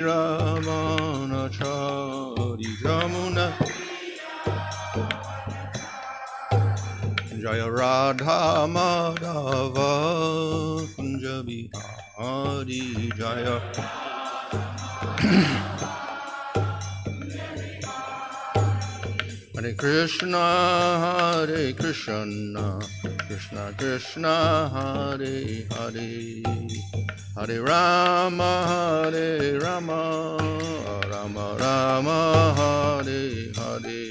Ramanachari Jamuna Jaya Radha Madhava Kunjabi Hari Jaya Hare Krishna Krishna Krishna Hare Hare Hare Rama Rama Rama Hare Hare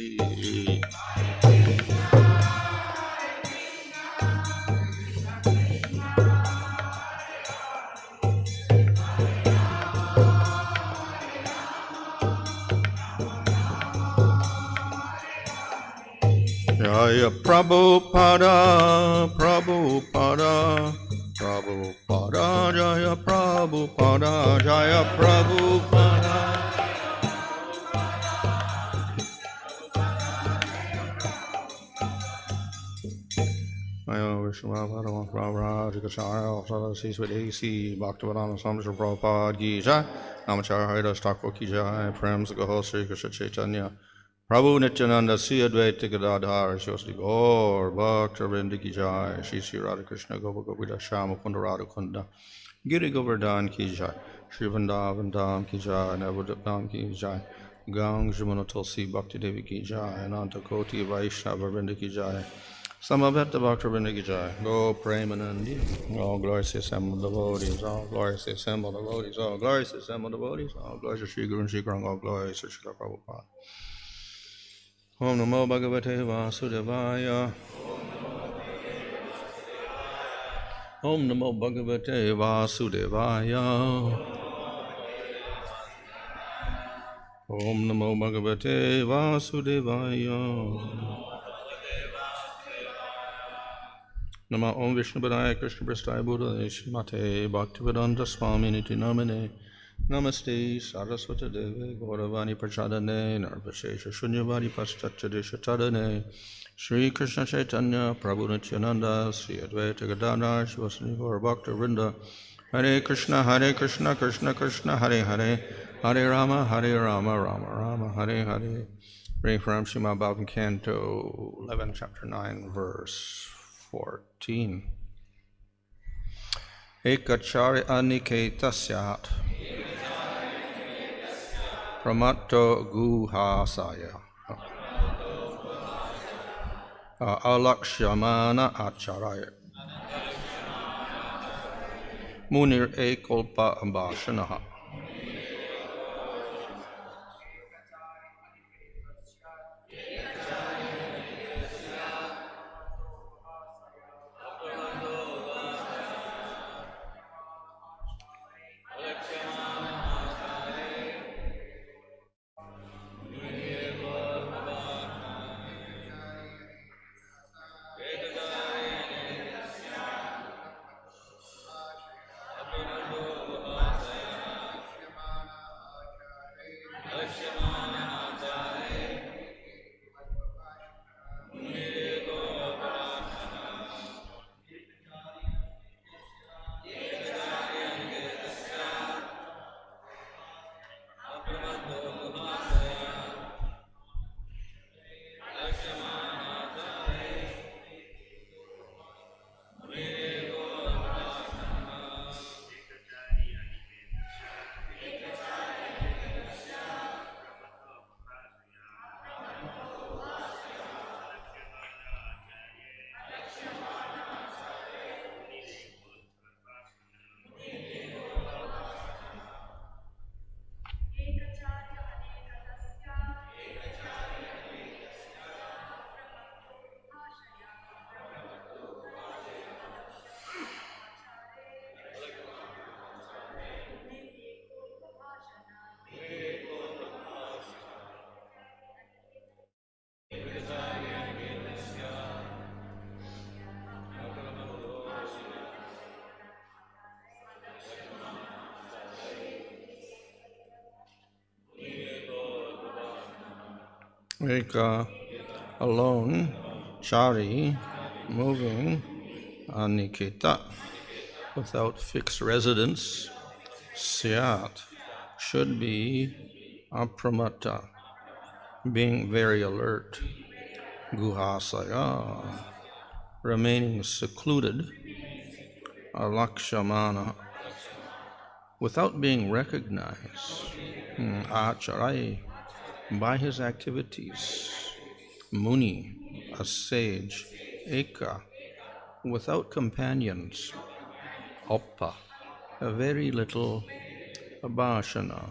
Jaya Prabhupada, Prabhupada, Prabhupada, Jaya Prabhupada, Jaya Prabhupada. Jaya Vishwabhadam, Maharaj, eka-cāry, Sadasi Swadesi, Bhaktivedanta Swami Prabhupada Ki Jai, Namacharya Thakur Ki Jai, Prem Guhā Sri Krishna Chaitanya. Prabhu Nityananda, Sri Advaita Gadadhara, Shri Gaur, Bhakta Vrinda Ki Jai, Shri Radha Krishna Gopa Gopita Shama Kunda Radha Kunda, Giri Govardhan Ki Jai, Shri Vrindavan Dham Ki Jai, Navadipam Ki Jai, Gang Jamuna Tulsi Bhakti Devi Ki Jai, Ananta Koti Vaishnava Vrinda Ki Jai, Samaveta Bhakta Vrinda Ki Jai, Go Premanandi, all glorious assembled devotees, all glorious assembled devotees, all glorious assembled devotees, all glorious to Shri Guru and Shri Guranga, all glorious to Shri Prabhupada. Om Namo Bhagavate Vasudevaya. Om Namo Bhagavate Vasudevaya. Om Namo Bhagavate Vasudevaya. Nama Om Vishnu Padaya Krishna Prasthaya Buddha Shrimate Bhaktivedanta Swami Niti Namane Namaste Saraswati Deve Gauravani Prachadane Narvashesha Shunyavadi Paschatchadesha Tadane Sri Krishna Chaitanya Prabhu Nityananda Sri Advaita Gadadhara Shivasani Gaura Bhakta Vrinda Hare Krishna Krishna Krishna Hare Hare Hare Rama Rama Rama Hare Hare. Reading from Srimad Bhagavatam Canto 11 Chapter 9 Verse 14. Eka-cāry aniketaḥ syāt apramatto guhā-āśayaḥ alakṣyamāṇa ācārair munir lpa-bhāṣaṇaḥ. Eka alone, cārī moving, aniketaḥ without fixed residence, syāt should be apramattaḥ, being very alert, guhā-āśayaḥ, remaining secluded, alakṣyamāṇa, without being recognized, ācāraiḥ, by his activities, munir, a sage, eka, without companions, alpa, a very little, lpa-bhāṣaṇaḥ,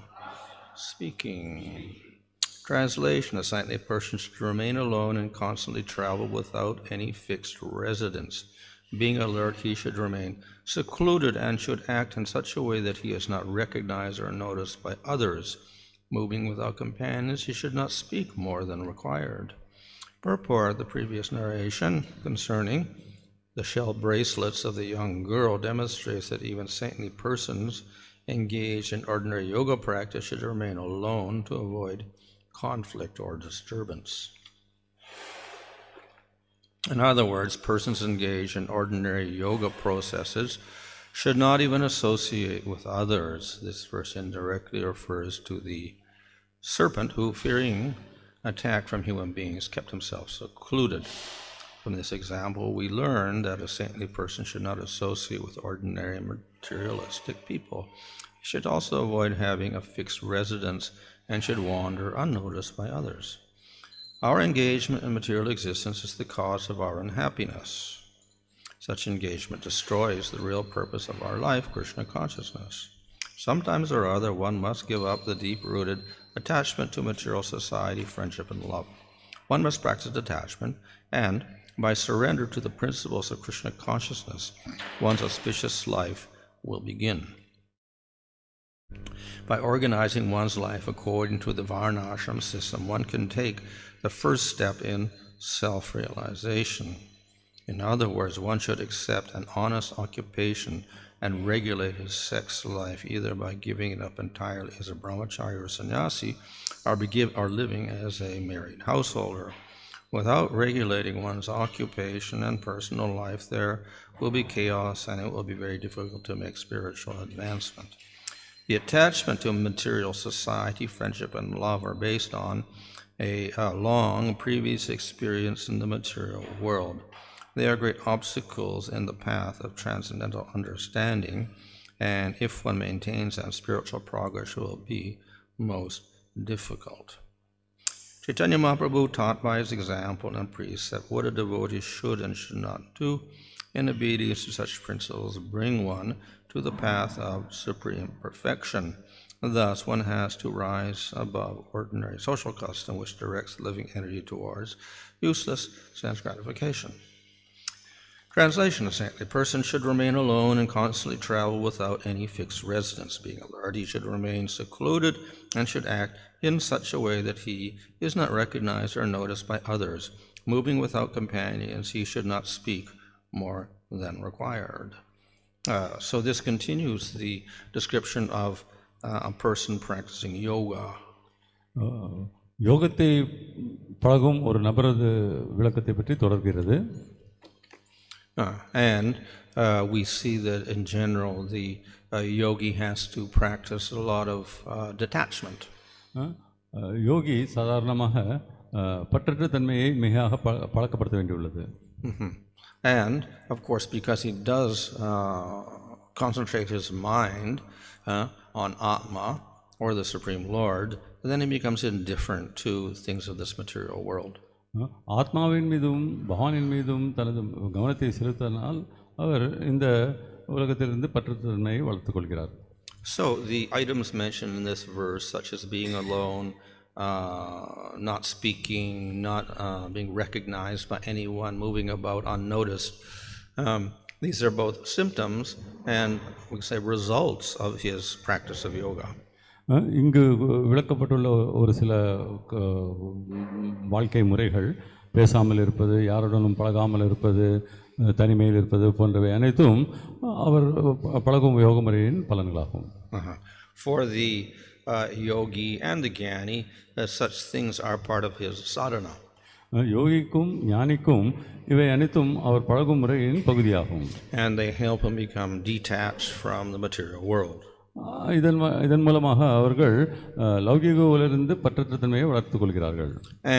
speaking. Translation: a saintly person should remain alone and constantly travel without any fixed residence. Being alert, he should remain secluded and should act in such a way that he is not recognized or noticed by others. Moving without companions, he should not speak more than required. Purport: the previous narration concerning the shell bracelets of the young girl demonstrates that even saintly persons engaged in ordinary yoga practice should remain alone to avoid conflict or disturbance. In other words, persons engaged in ordinary yoga processes should not even associate with others. This verse indirectly refers to the serpent who, fearing attack from human beings, kept himself secluded. From this example, we learn that a saintly person should not associate with ordinary materialistic people. He should also avoid having a fixed residence and should wander unnoticed by others. Our engagement in material existence is the cause of our unhappiness. Such engagement destroys the real purpose of our life, Krishna consciousness. Sometimes or other, one must give up the deep-rooted attachment to material society, friendship, and love. One must practice detachment, and by surrender to the principles of Krishna consciousness, one's auspicious life will begin. By organizing one's life according to the varnashram system, one can take the first step in self-realization. In other words, one should accept an honest occupation and regulate his sex life, either by giving it up entirely as a brahmachari or sannyasi, or living as a married householder. Without regulating one's occupation and personal life, there will be chaos and it will be very difficult to make spiritual advancement. The attachment to material society, friendship, and love are based on a long previous experience in the material world. They are great obstacles in the path of transcendental understanding, and if one maintains them, spiritual progress will be most difficult. Chaitanya Mahaprabhu taught by his example and precept what a devotee should and should not do in obedience to such principles bring one to the path of supreme perfection. Thus, one has to rise above ordinary social custom, which directs living energy towards useless sense gratification. Translation: a saintly person should remain alone and constantly travel without any fixed residence. Being alert, he should remain secluded and should act in such a way that he is not recognized or noticed by others. Moving without companions, he should not speak more than required. So this continues the description of a person practicing yoga. யோகத்தை பழகும் ஒரு நபரது விளக்கத்தை பற்றி தொடர்கிறது. And we see that in general the yogi has to practice a lot of detachment. யோகி சாதாரணமாக பற்றற்ற தன்மையை மிக பழக்கப்படுத்த வேண்டியுள்ளது. And of course, because he does concentrate his mind on Atma or the Supreme Lord, then he becomes indifferent to things of this material world. ஆத்மாவின் மீதும் பகவானின் மீதும் தனது கவனத்தை செலுத்தினால் அவர் இந்த உலகத்திலிருந்து பற்றற்ற தன்மையை வளர்த்துக் கொள்கிறார். So the items mentioned in this verse, such as being alone, not speaking, not being recognized by anyone, moving about unnoticed, these are both symptoms and we can say results of his practice of yoga. இங்கு விளக்கப்பட்டுள்ள ஒரு சில வாழ்க்கை முறைகள், பேசாமல் இருப்பது, யாருடனும் பழகாமல் இருப்பது, தனிமையில் இருப்பது போன்றவை அனைத்தும் அவர் பழகும் யோக முறையின் பலன்களாகும். For the yogi and the jnani, such things are part of his sadhana. யோகிக்கும் ஞானிக்கும் இவை அனைத்தும் அவர் பழகும் முறையின் பகுதியாகும். And they help him become detached from the material world. இதன் மூலமாக அவர்கள் லௌகிக உலகிலிருந்து பற்றற்ற தன்மையை வளர்த்துக் கொள்கிறார்கள்.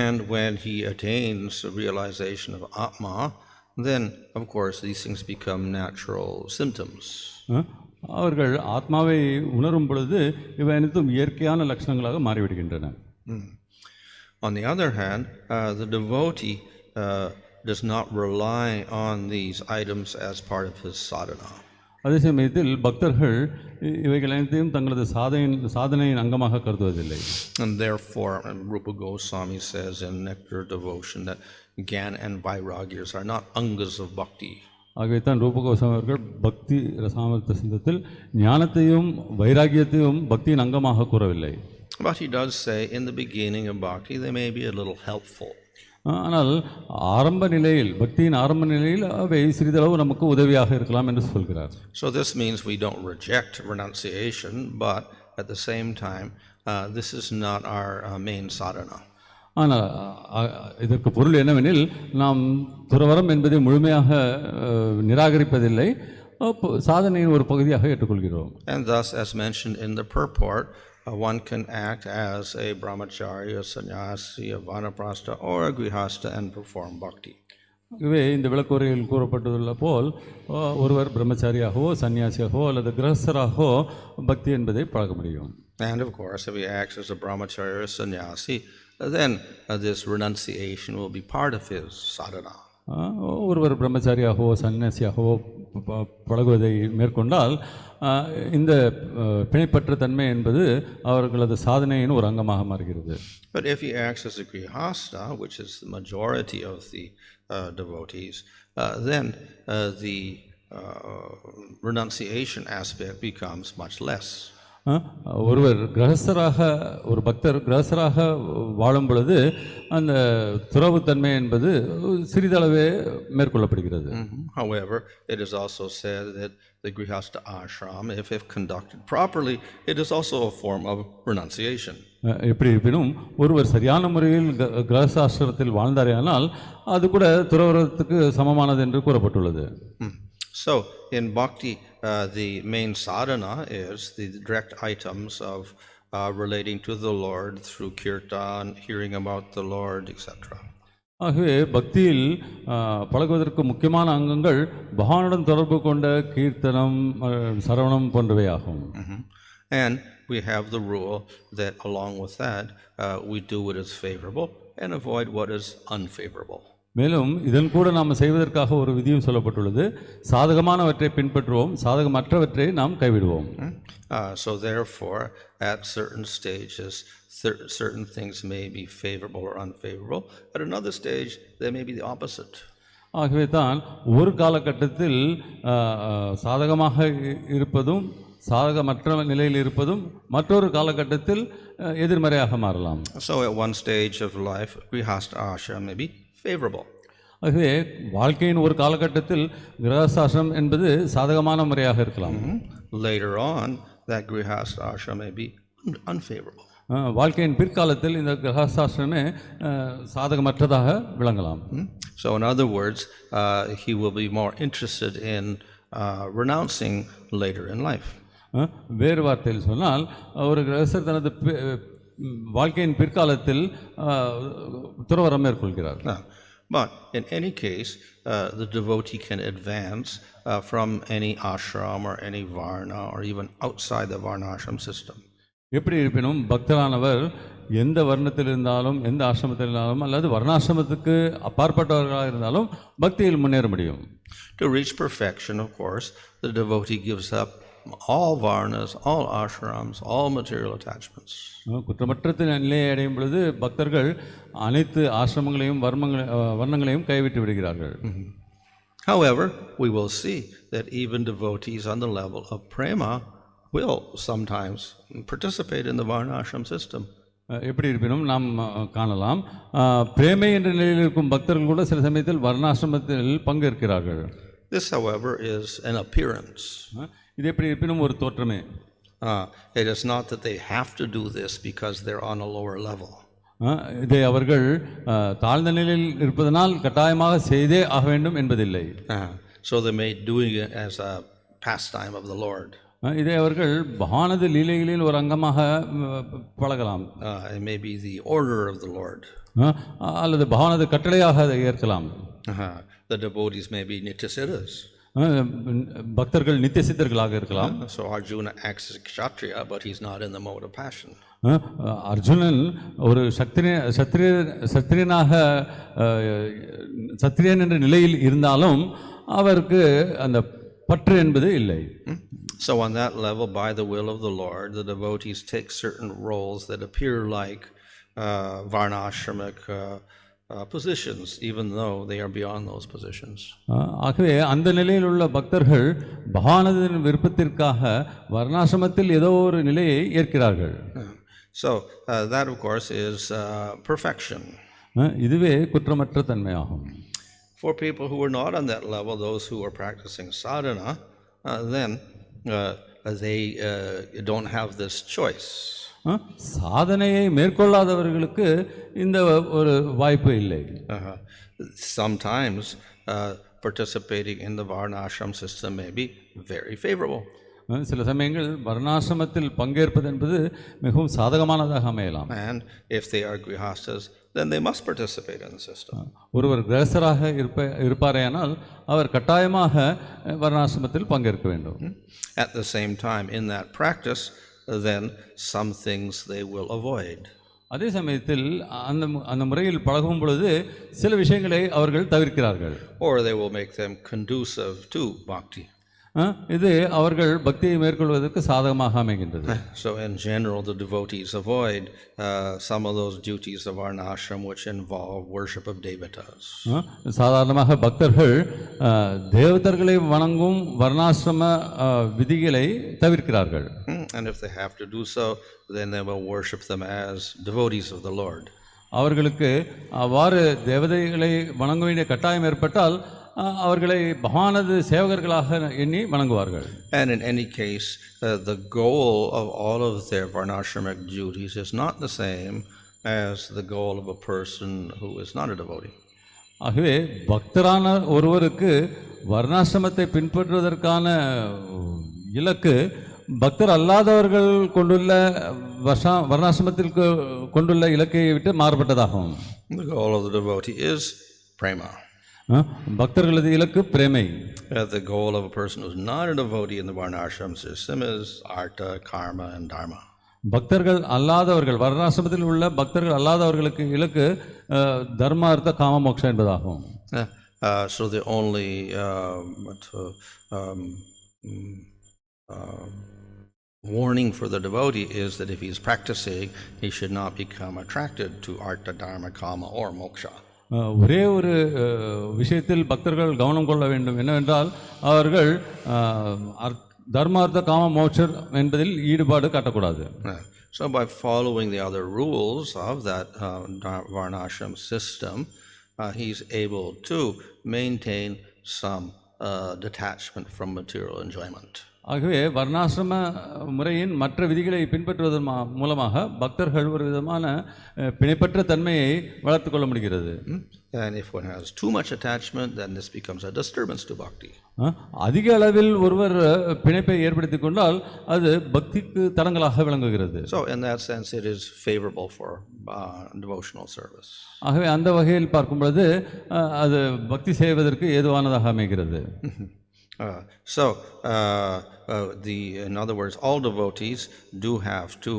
And when he attains realization of atma, then of course these things become natural symptoms. அவர்கள் ஆத்மாவை உணரும் பொழுது இவை அனைத்தும் இயற்கையான லட்சணங்களாக மாறிவிடுகின்றன. On the other hand, the devotee does not rely on these items as part of his sadhana. அதே சமயத்தில் பக்தர்கள் இவைகள் அனைத்தையும் தங்களது சாதனையின் அங்கமாக கருதுவதில்லை. And therefore, Rupa Goswami says in Nectar Devotion that Gyan and Vairagyas are not angas of bhakti. ஆகவே தான் ரூப கோஸ்வாமி அவர்கள் பக்தி ரசாமிர்த சிந்தத்தில் ஞானத்தையும் வைராகியத்தையும் பக்தியின் அங்கமாக கூறவில்லை. But he does say in the beginning of bhakti they may be a little helpful. ஆனால் ஆரம்ப நிலையில் பக்தியின் ஆரம்ப நிலையில் அவை சிறிதளவு நமக்கு உதவியாக இருக்கலாம் என்று சொல்கிறார். So this means we don't reject renunciation, but at the same time this is not our main sadhana. ஆனால் இதற்கு பொருள் என்னவெனில் நாம் துறவரம் என்பதை முழுமையாக நிராகரிப்பதில்லை, சாதனையின் ஒரு பகுதியாக ஏற்றுக்கொள்கிறோம். And thus, as mentioned in the purport, one can act as a brahmachari, a sannyasi, a vanaprastha, or a guhāśayaḥ and perform bhakti. இவை இந்த விளக்குரையில் கூறப்பட்டுள்ள போல் ஒருவர் பிரம்மச்சாரியாகவோ சன்னியாசியாகவோ அல்லது கிரகஸ்தராகவோ பக்தி என்பதை பழக முடியும். And of course, if he acts as a brahmachari or a sannyasi, then this renunciation will be part of his sadhana. ஒருவர் பிரம்மச்சாரியாகவோ சன்னியாசியாகவோ பழகுவதை மேற்கொண்டால் இந்த பிணைப்பற்ற தன்மை என்பது அவர்களது சாதனையின் ஒரு அங்கமாக மாறுகிறது. But if he acts as a guhāśayaḥ, which is the majority of the devotees, then the renunciation aspect becomes much less. ஒருவர் கிரகஸ்தராக ஒரு பக்தர் கிரகஸ்தராக வாழும் பொழுது அந்த துறவுத்தன்மை என்பது சிறிதளவே மேற்கொள்ளப்படுகிறது. However, it is also said that the grihastha ashram, if conducted properly, it is also a form of renunciation. எப்படி இருப்பினும் ஒருவர் சரியான முறையில் கிரகஸ்தாசிரமத்தில் வாழ்ந்தாரேயானால் அது கூட துறவரத்துக்கு சமமானது என்று கூறப்பட்டுள்ளது. So in bhakti, the main sadhana is the direct items of relating to the Lord through kirtan, hearing about the Lord, etc. ஆகவே பக்தியில் பழகுவதற்கு முக்கியமான அங்கங்கள் பகவானுடன் தொடர்பு கொண்ட கீர்த்தனம், சரவணம் போன்றவையாகும். And we have the rule that along with that we do what is favorable and avoid what is unfavorable. மேலும் இதன் கூட நாம் செய்வதற்காக ஒரு விதியும் சொல்லப்பட்டுள்ளது. சாதகமானவற்றை பின்பற்றுவோம், சாதகமற்றவற்றை நாம் கைவிடுவோம். So therefore, at certain stages, certain things may be favorable or unfavorable. At another stage, they may be the opposite. ஆகவே தான் ஒரு காலகட்டத்தில் சாதகமாக இருப்பதும் சாதகமற்ற நிலையில் இருப்பதும் மற்றொரு காலகட்டத்தில் எதிர்மறையாக மாறலாம். So at one stage of life, grihastha may be favorable. ஆகவே வாழ்க்கையின் ஒரு காலகட்டத்தில் கிரகஸ்தாசிரமம் என்பது சாதகமான முறையாக இருக்கலாம். Later on, that grihastha may be unfavorable. வாழ்க்கையின் பிற்காலத்தில் இந்த கிரகஸ்தாசிரமே சாதகமற்றதாக விளங்கலாம். So in other words, he will be more interested in renouncing later in life. வேறு வார்த்தையில் சொன்னால் ஒரு கிரகஸ்தர் தனது வாழ்க்கையின் பிற்காலத்தில் துறவரம் மேற்கொள்கிறார். But in any case, the devotee can advance from any ashram or any varna or even outside the varnashram system. எப்படி இருப்பினும் பக்தரானவர் எந்த வர்ணத்தில் இருந்தாலும் எந்த ஆசிரமத்தில் இருந்தாலும் அல்லது வர்ணாசிரமத்துக்கு அப்பாற்பட்டவர்களாக இருந்தாலும் பக்தியில் முன்னேற முடியும். To reach perfection, of course, the devotee gives up all varnas, all ashrams, all material attachments. குற்றமற்ற நிலையை அடையும் பொழுது பக்தர்கள் அனைத்து ஆசிரமங்களையும் வர்ணங்களையும் கைவிட்டு விடுகிறார்கள். However, we will see that even devotees on the level of prema will sometimes participate in the varnashram system. எப்படி இருப்பினும் நாம் காணலாம் பிரேமை என்ற நிலையில் இருக்கும் பக்தர்கள் கூட சில சமயத்தில் வர்ணாசிரமத்தில் பங்கேற்கிறார்கள். This, however, is an appearance. இது எப்படி இருப்பினும் ஒரு தோற்றமே. It is not that they have to do this because they're on a lower level. இதை அவர்கள் தாழ்ந்த நிலையில் இருப்பதனால் கட்டாயமாக செய்தே ஆக வேண்டும் என்பதில்லை. So they may doing it as a pastime of the Lord. இதை அவர்கள் பானது லீலைகளில் ஒரு அங்கமாக பழகலாம். It may be the order of the Lord. அல்லது பானது கட்டளையாக அதை ஏற்கலாம். The devotees may be nityasiddhas. பக்தர்கள் நித்திய சித்தர்களாக இருக்கலாம். So Arjuna acts as a kshatriya, but he's not in the mode of passion. Arjunan ஒரு சத்திரியனாக சத்திரியன் என்ற நிலையில் இருந்தாலும் அவருக்கு அந்த பற்று என்பது இல்லை. So on that level, by the will of the Lord, the devotees take certain roles that appear like varnashramic positions, even though they are beyond those positions. ஆகவே அந்த நிலையில் உள்ள பக்தர்கள் பகவானதின் விருப்பத்திற்காக வர்ணாசிரமத்தில் ஏதோ ஒரு நிலையை ஏற்கிறார்கள். So that of course is perfection. இதுவே குற்றமற்ற தன்மையாகும். For people who are not on that level, those who are practicing sadhana, then they don't have this choice. சாதனையை மேற்கொள்ளாதவர்களுக்கு இந்த ஒரு வாய்ப்பு இல்லை. Sometimes participating in the varnashram system may be very favorable. சில சமயங்கள் வர்ணாசிரமத்தில் பங்கேற்பது என்பது மிகவும் சாதகமானதாக அமையலாம். And if they are grihastas, then they must participate in the system. ஒருவர் கிரகஸ்தராக இருப்பாரேயானால் அவர் கட்டாயமாக வர்ணாசிரமத்தில் பங்கேற்க வேண்டும். At the same time, in that practice, then some things they will avoid. அதே சமயத்தில் அந்த முறையில் பழகும் பொழுது சில விஷயங்களை அவர்கள் தவிர்க்கிறார்கள். Or they will make them conducive to bhakti. இது அவர்கள் பக்தியை மேற்கொள்வதற்கு சாதகமாக அமைகின்றது. So in general, the devotees avoid some of those duties of varnashram which involve worship of devatas. சாதாரணமாக பக்தர்கள் தேவதர்களை வணங்கும் வர்ணாசிரம விதிகளை தவிர்க்கிறார்கள். And if they have to do so, then they will worship them as devotees of the Lord. அவர்களுக்கு அவ்வாறு தேவதைகளை வணங்க வேண்டிய கட்டாயம் ஏற்பட்டால் அவர்களை பகவானது சேவகர்களாக எண்ணி வணங்குவார்கள். And in any case, the goal of all of their varnashramic duties is not the same as the goal of a person who is not a devotee. ஆகவே பக்தரான ஒருவருக்கு வர்ணாசிரமத்தை பின்பற்றுவதற்கான இலக்கு பக்தர் அல்லாதவர்கள் கொண்டுள்ள வர்ணாசிரமத்தில் கொண்டுள்ள இலக்கை விட்டு மாறுபட்டதாகும். The goal of the devotee is prema. பக்தர்களது இலக்கு பிரேமை. The goal of a person who is not a devotee in the varnashram system is artha, karma and dharma. பக்தர்கள் அல்லாதவர்கள் வர்ணாசிரமத்தில் உள்ள பக்தர்கள் அல்லாதவர்களுக்கு இலக்கு தர்ம அர்த்த காம மோட்சம் என்பதாகும். So the only warning for the devotee is that if he is practicing, he should not become attracted to artha, dharma, kama or moksha. ஒரே ஒரு விஷயத்தில் பக்தர்கள் கவனம் கொள்ள வேண்டும், என்னவென்றால் அவர்கள் தர்மார்த்த காம மோட்சம் என்பதில் ஈடுபாடு காட்டக்கூடாது. So by following the other rules of that varnashram system, he is able to maintain some detachment from material enjoyment. ஆகவே வர்ணாசிரம முறையின் மற்ற விதிகளை பின்பற்றுவதன் மூலமாக பக்தர்கள் ஒரு விதமான பிணைப்பற்ற தன்மையை வளர்த்து கொள்ள முடிகிறது. And if one has too much attachment, then this becomes a disturbance to bhakti. அதிக அளவில் ஒருவர் பிணைப்பை ஏற்படுத்திக் கொண்டால் அது பக்திக்கு தடங்கலாக விளங்குகிறது. So in that sense, it is favorable for devotional service. ஆகவே அந்த வகையில் பார்க்கும் பொழுது அது பக்தி செய்வதற்கு ஏதுவானதாக அமைகிறது. In other words, all devotees do have to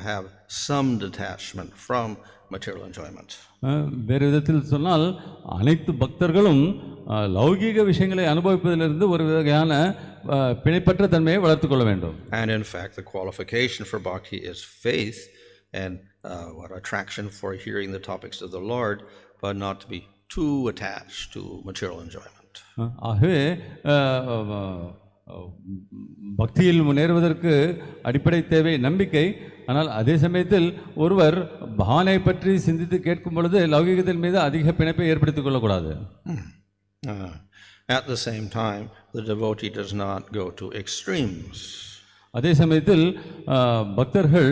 have some detachment from material enjoyment. வேறு விதத்தில் சொன்னால் அனைத்து பக்தர்களும் லௌகீக விஷயங்களை அனுபவிப்பதிலிருந்து ஒரு வகையான பிணைப்பற்ற தன்மையை வளர்த்துக் கொள்ள வேண்டும். And in fact, the qualification for bhakti is faith and attraction for hearing the topics of the Lord, but not to be too attached to material enjoyment. ஆகவே பக்தியில் முன்னேறுவதற்கு அடிப்படை தேவை நம்பிக்கை. ஆனால் அதே சமயத்தில் ஒருவர் பகவானை பற்றி சிந்தித்து கேட்கும் பொழுது லௌகிகத்தின் மீது அதிக பிணைப்பை ஏற்படுத்திக் கொள்ளக்கூடாது. At the same time, the devotee does not go to extremes. அதே சமயத்தில் பக்தர்கள்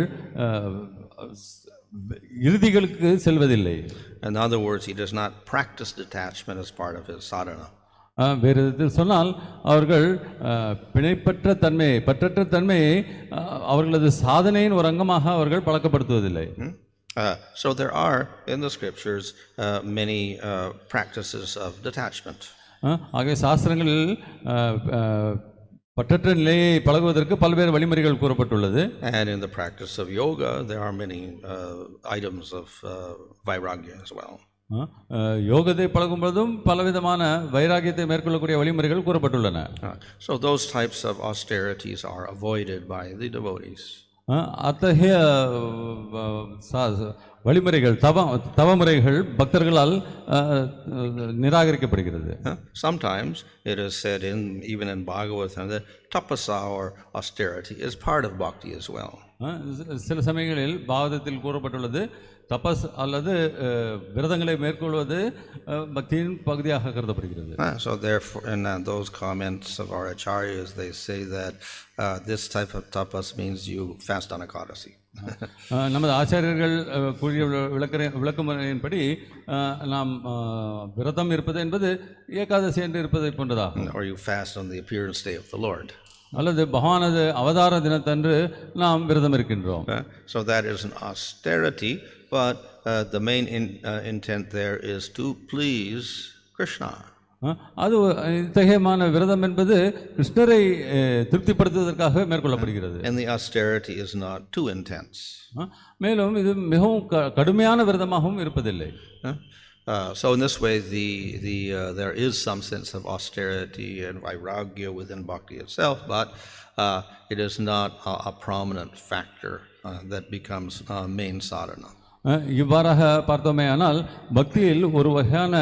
இறுதிகளுக்கு செல்வதில்லை. In other words, he does not practice detachment as part of his sadhana. வேறு விதத்தில் சொன்னால் அவர்கள் பிணைப்பற்ற தன்மையை பற்றற்ற தன்மையை அவர்களது சாதனையின் ஒரு அங்கமாக அவர்கள் பழக்கப்படுத்துவதில்லை. So there are in the scriptures many practices of detachment. ஆகவே சாஸ்திரங்களில் பற்றற்ற நிலையை பழகுவதற்கு பல்வேறு வழிமுறைகள் கூறப்பட்டுள்ளது. And in the practice of yoga there are many items of vairagya as well. யோகத்தை பழகும் பொழுதும் பலவிதமான வைராகியத்தை மேற்கொள்ளக்கூடிய வழிமுறைகள் கூறப்பட்டுள்ளன. So those types of austerities are avoided by the devotees. அத்தகைய வழிமுறைகள் தவமுறைகள் பக்தர்களால் நிராகரிக்கப்படுகிறது. Sometimes it is said even in Bhagavatam that tapasa or austerity is part of bhakti as well. சில சமயங்களில் பாகவதத்தில் கூறப்பட்டுள்ளது தபஸ் அல்லது விரதங்களை மேற்கொள்வது பக்தியின் பகுதியாக கருதப்படுகிறது. So therefore in those comments of our acharyas they say that this type of tapas means you fast on Ekadashi. நமது ஆச்சாரியர்கள் கூறிய விளக்கமுறையின்படி நாம் விரதம் இருப்பது என்பது ஏகாதசி என்று இருப்பதை போன்றதாகும். Or you fast on the appearance day of the Lord. அல்லது பகவானது அவதார தினத்தன்று நாம் விரதம் இருக்கின்றோம். So that is an austerity, but the main intent there is to please Krishna. அது இத்தகையமான விரதம் என்பது கிருஷ்ணரை திருப்திப்படுத்துவதற்காக மேற்கொள்ளப்படுகிறது. And the austerity is not too intense. மேலும் இது மிகவும் கடுமையான விரதமாகவும் இருப்பதில்லை. So in this way there is some sense of austerity and vairagya within bhakti itself, but it is not a prominent factor that becomes main sadhana. இவ்வாறாக பார்த்தோமே ஆனால் பக்தியில் ஒரு வகையான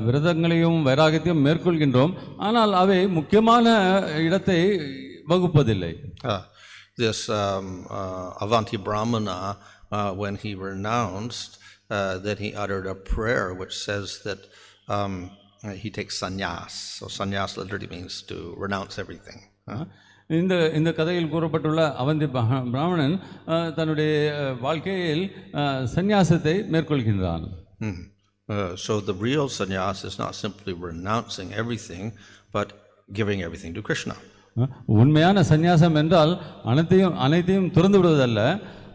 விரதங்களையும் வைராகியத்தையும் மேற்கொள்கின்றோம், ஆனால் அவை முக்கியமான இடத்தை வகுப்பதில்லை. This Avanti Brahmana, when he renounced, that he uttered a prayer which says that he takes sannyas. So sannyas literally means to renounce everything. இந்த கதையில் கூறப்பட்டுள்ள அவந்தி பிராமணன் தன்னுடைய வாழ்க்கையில் சந்நியாசத்தை மேற்கொள்கின்றான். So the real sannyas is not simply renouncing everything, but giving everything to Krishna. உண்மையான சந்நியாசம் என்றால் அனைத்தையும் துறந்து விடுவதல்ல,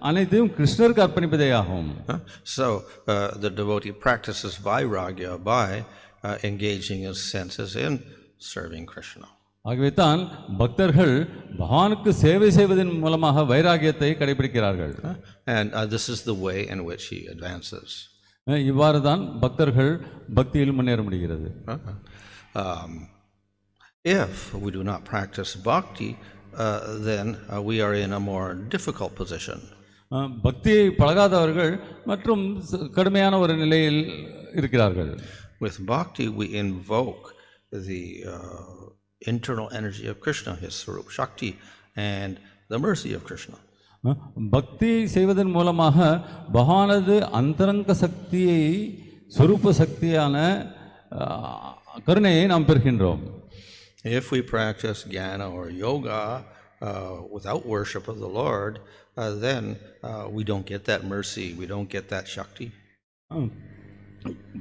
அனைத்தையும் கிருஷ்ணருக்கு அர்ப்பணிப்பதே ஆகும். So the devotee practices vairagya by engaging his senses in serving Krishna. ஆகவே தான் பக்தர்கள் பகவானுக்கு சேவை செய்வதன் மூலமாக வைராகியத்தை கடைபிடிக்கிறார்கள். And this is the way in which he advances. இவ்வாறு தான் பக்தர்கள் பக்தியில் முன்னேற முடிகிறது. If we do not practice bhakti, then we are in a more difficult position. பக்தியை பழகாதவர்கள் மற்றும் கடுமையான ஒரு நிலையில் இருக்கிறார்கள். With bhakti we invoke the internal energy of Krishna, his Swarup Shakti, and the mercy of Krishna. பக்தி செய்வதன் மூலமாக பகவானது அந்தரங்க சக்தியை ஸ்வரூப சக்தியான கருணையை நாம் பெறுகின்றோம். If we practice jnana or yoga without worship of the Lord, then we don't get that mercy, we don't get that Shakti.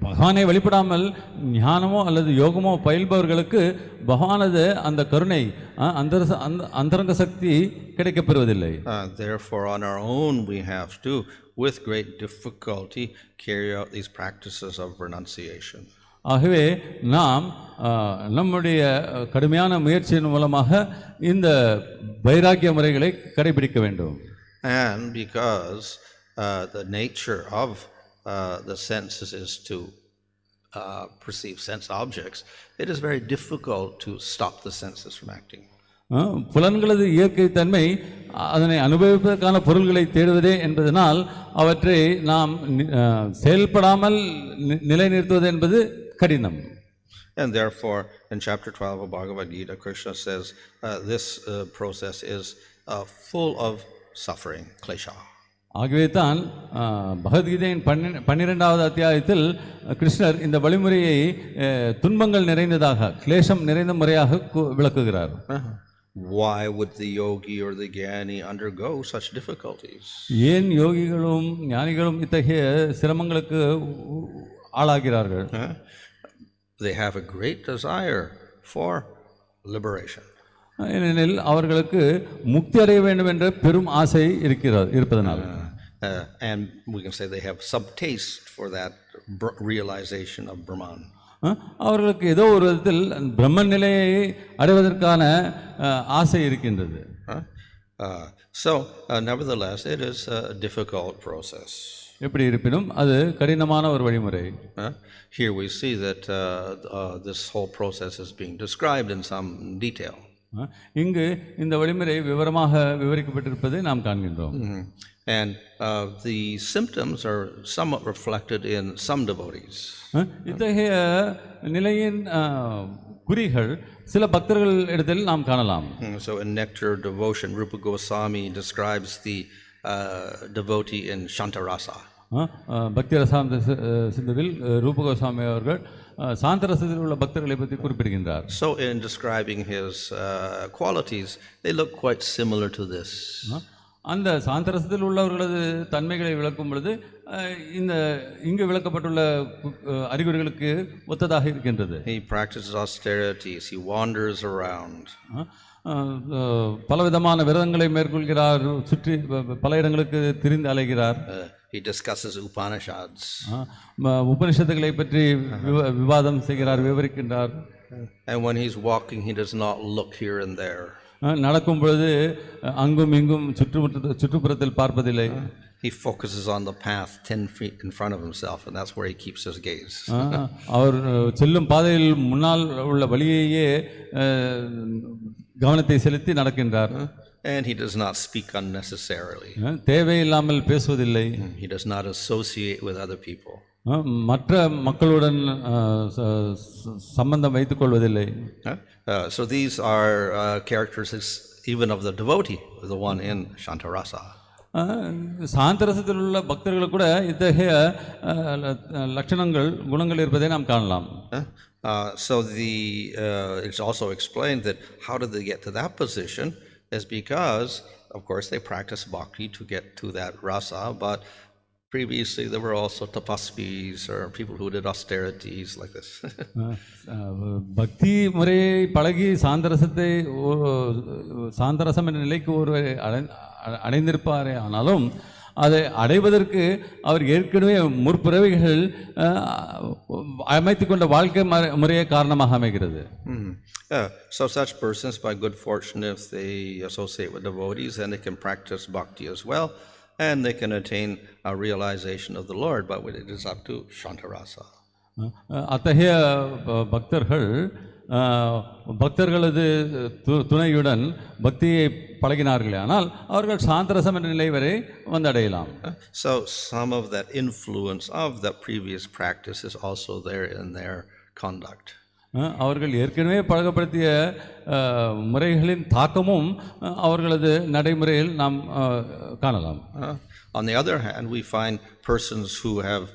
பகவானை வழிபடாமல் ஞானமோ அல்லது யோகமோ பயில்பவர்களுக்கு பகவானது அந்த கருணை அந்தரங்க சக்தி கிடைக்கப்பெறுவதில்லை. Therefore on our own we have to with great difficulty carry out these practices of renunciation. ஆகவே நாம் நம்முடைய கடுமையான முயற்சியின் மூலமாக இந்த வைராகிய முறைகளை கடைபிடிக்க வேண்டும். And because the nature of the senses is to perceive sense objects, it is very difficult to stop the senses from acting. புலன்களது இயற்கை தன்மை அதனை அனுபவிப்பதற்கான பொருள்களை தேடுவதே என்பதனால் அவற்றை நாம் செயல்படாமல் நிலைநிறுத்துவது என்பது கடினம். And therefore in chapter 12 of Bhagavad Gita, Krishna says this process is full of suffering, klesha. ஆகவே தான் பகவத்கீதையின் 12வது அத்தியாயத்தில் கிருஷ்ணர் இந்த வழிமுறையை துன்பங்கள் நிறைந்ததாக கிளேசம் நிறைந்த முறையாக விளக்குகிறார். Why would the yogi or the jnani undergo such difficulties? ஏன் யோகிகளும் ஞானிகளும் இத்தகைய சிரமங்களுக்கு ஆளாகிறார்கள்? they have a great desire for liberation. ஏனெனில் அவர்களுக்கு முக்தி அடைய வேண்டும் என்ற பெரும் ஆசை இருப்பதனால். And we can say they have some taste for that realization of Brahman. அவர்களுக்கு ஏதோ ஒரு விதத்தில் பிரம்மன் நிலையை அடைவதற்கான ஆசை இருக்கின்றது. So nevertheless it is a difficult process. எப்படி இருப்பினும் அது கடினமான ஒரு வழிமுறை. Here we see that this whole process is being described in some detail. இங்கு இந்த வழிமுறை விவரமாக விவரிக்கப்பட்டிருப்பதை நாம் காண்கின்றோம். And the symptoms are somewhat reflected in some devotees. இத்தகைய நிலையின் குறிகள் சில பக்தர்கள் இடத்தில் நாம் காணலாம். So in Nectar Devotion, Rupa Goswami describes the devotee in Shantarasa. பக்தி ரசாந்த சிந்துவில் ரூப கோஸ்வாமி அவர்கள் சாந்தரசத்தில் உள்ள பக்தர்களை பற்றி குறிப்பிடுகின்றார். So in describing his qualities, they look quite similar to this. அந்த சாந்தரசத்தில் உள்ளவர்களது தன்மைகளை விளக்கும் பொழுது இங்கு விளக்கப்பட்டுள்ள அறிகுறிகளுக்கு ஒத்ததாக இருக்கின்றது. He practices austerities, he wanders around. பலவிதமான விரதங்களை மேற்கொள்கிறார், சுற்றி பல இடங்களுக்கு திரிந்து அலைகிறார். He discusses Upanishads. உபனிஷத்துகளை பற்றி விவாதம் செய்கிறார், விவரிக்கின்றார். And when he's walking, he does not look here and there. நடக்கும் பொழுது அங்கும் இங்கும் சுற்றுப்புறத்தில் பார்ப்பதில்லை. He focuses on the path 10 feet in front of himself, and that's where he keeps his gaze. அவர் செல்லும் பாதையில் முன்னால் உள்ள வழியையே கவனத்தை செலுத்தி நடக்கின்றார். And he does not speak unnecessarily. தேவையில்லாமல் பேசுவதில்லை. He does not associate with other people. மற்ற மக்களுடன் சம்பந்தம் வைத்துக் கொள்வதில்லை. So these are characteristics even of the devotee, the one in Shantarasa. சாந்தரசத்தில் உள்ள பக்தர்களுக்கு கூட இத்தகைய லட்சணங்கள் குணங்கள் இருப்பதை நாம் காணலாம். So it's also explained that how did they get to that position is because of course they practice bhakti to get to that rasa, but previously there were also tapasvis or people who did austerities like this. பக்தி முறையை பழகி சாந்தரசம் என்ற நிலைக்கு ஒருவர் அடைந்திருப்பாரே, ஆனாலும் அதை அடைவதற்கு அவர் ஏற்கனவே முற்பிறவிகள் அமைத்துக் கொண்ட வாழ்க்கை முறையே காரணமாக அமைகிறது. So such persons, by good fortune, if they associate with devotees, then they can practice bhakti as well, and they can attain a realization of the Lord, but it is up to Shantarasa. அத்தகைய பக்தர்களது துணையுடன் பக்தியை பழகினார்களே, ஆனால் அவர்கள் சாந்தரசம் என்ற நிலை வரை வந்தடையலாம். So some of that influence of the previous practice is also there in their conduct. அவர்கள் ஏற்கனவே பழக்கப்படுத்திய முறைகளின் தாக்கமும் அவர்களது நடைமுறையில் நாம் காணலாம். On the other hand, we find persons who have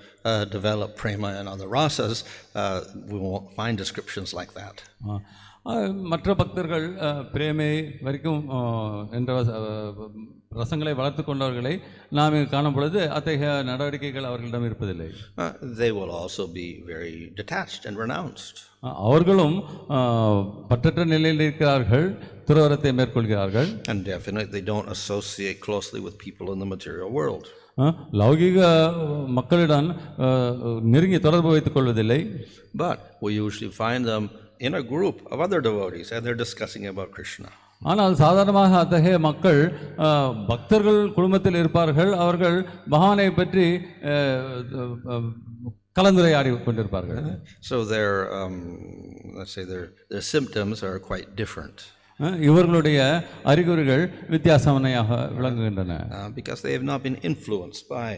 developed prema and other rasas, we won't find descriptions like that. மற்ற பக்தர்கள் பிரேமை வரைக்கும் என்ற ரசங்களை வளர்த்து கொண்டவர்களை நாம் காணும் பொழுது அத்தகைய நடவடிக்கைகள் அவர்களிடம் இருப்பதில்லை. They will also be very detached and renounced. அவர்களும் பற்றற்ற நிலையில் இருக்கிறார்கள், துறவரத்தை மேற்கொள்கிறார்கள். And definitely they don't associate closely with people in the material world. லௌகிக மக்களுடன் நெருங்கி தொடர்பு வைத்துக் கொள்வதில்லை. But we usually find them in a group of other devotees and they're discussing about Krishna. ஆனால் சாதாரணமாக அத்தகைய மக்கள் பக்தர்கள் குடும்பத்தில் இருப்பார்கள், அவர்கள் பகவானை பற்றி கலந்துரையாடி கொண்டிருப்பார்கள். So their let's say their symptoms are quite different. இவர்களுடைய அறிகுறிகள் வித்தியாசமாக விளங்குகின்றன. Because they have not been influenced by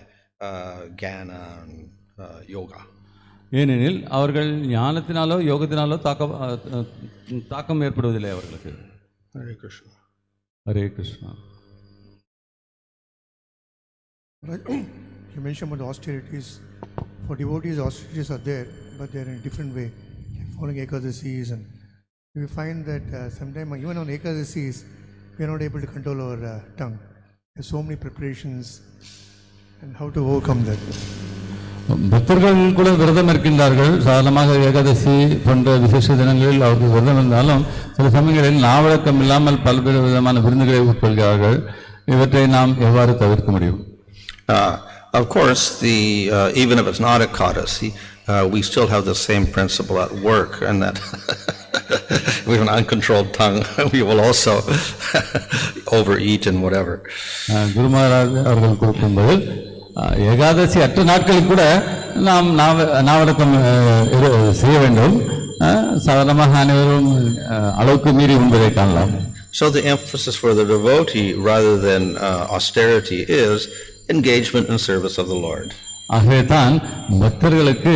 jnana and yoga. ஏனெனில் அவர்கள் ஞானத்தினாலோ யோகத்தினாலோ தாக்கம் ஏற்படுவதில்லை அவர்களுக்கு. Hare Krishna. Hare Krishna. You mentioned about the austerities. For devotees, austerities are there, but they are in a different way, following ekadasis, and we find that sometimes even on ekadasis we are not able to control our tongue. There are so many preparations, and how to overcome that. பக்தர்கள் கூட விரதம் இருக்கின்றார்கள். சாதாரணமாக ஏகாதசி போன்ற விசேஷ தினங்களில் அவர்கள் விரதம் இருந்தாலும் சில சமயங்களில் நாவழக்கம் இல்லாமல் பல்வேறு விதமான விருந்துகளை உட்கொள்கிறார்கள். இவற்றை நாம் எவ்வாறு தவிர்க்க முடியும்? Of course, even if it's not ekaḥ, we still have the same principle at work, and that we have an uncontrolled tongue. We will also overeat and whatever. குரு மகாராஜ் அவர்கள் கொடுக்கும்போது ஏகாதசி அற்ற நாட்களில் கூட நாம் நாவடக்கம் செய்ய வேண்டும். சாதாரணமாக அனைவரும் அளவுக்கு மீறி உண்பதை காணலாம். So the emphasis for the devotee rather than austerity is engagement in service of the Lord. ஆகவே தான் பக்தர்களுக்கு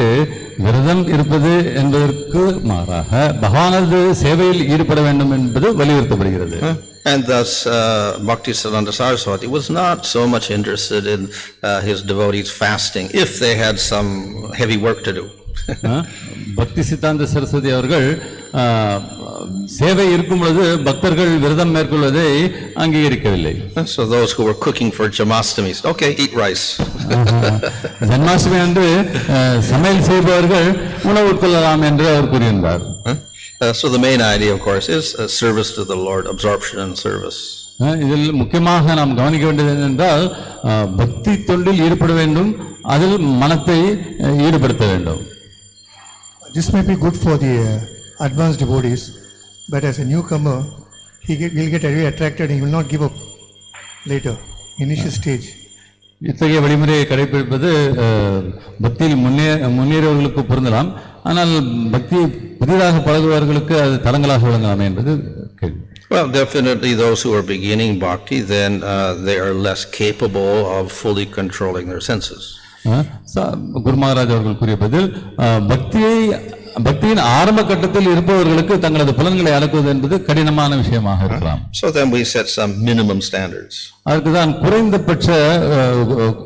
விரதம் இருப்பது என்பதற்கு மாறாக பகவானது சேவையில் ஈடுபட வேண்டும் என்பது வலியுறுத்தப்படுகிறது. And thus Bhaktisiddhanta Saraswati was not so much interested in his devotees fasting if they had some heavy work to do. பக்தி சித்தாந்த சரஸ்வதி அவர்கள் சேவை இருக்கும் பொழுது பக்தர்கள் விரதம் மேற்கொள்வதை அங்கீகரிக்கவில்லை. So those who were cooking for Janmashtami, okay, eat rice. Janmashtami அன்று சமையல் செய்பவர்கள் உணவு உட்கொள்ளலாம் என்று அவர் கூறியிருந்தார். So the main idea, of course, is service to the Lord, absorption and service. இதில் முக்கியமாக நாம் கவனிக்க வேண்டியது என்னென்றால் பக்தி தொண்டில் ஈடுபட வேண்டும், அதில் மனத்தை ஈடுபடுத்த வேண்டும். This may be good for the advanced devotees, but as a newcomer, will get very attracted and he will not give up later, initial stage. இத்தகைய வழிமுறையை கடைபிடிப்பது பக்தியில் முன்னேறியவர்களுக்கு பொருந்தலாம், ஆனால் பக்தி புதிதாக பழகுவர்களுக்கு அது தடங்களாக விளங்கலாம் என்பது கேள்வி. Well, definitely those who are beginning bhakti, then they are less capable of fully controlling their senses. குரு மகாராஜ் அவர்கள் கூறிய பதில் பக்தியின் ஆரம்ப கட்டத்தில் இருப்பவர்களுக்கு தங்களது புலன்களை அடக்குவது என்பது கடினமான விஷயமாக இருக்கலாம். So then we set some minimum standards. அதற்கு தான் குறைந்தபட்ச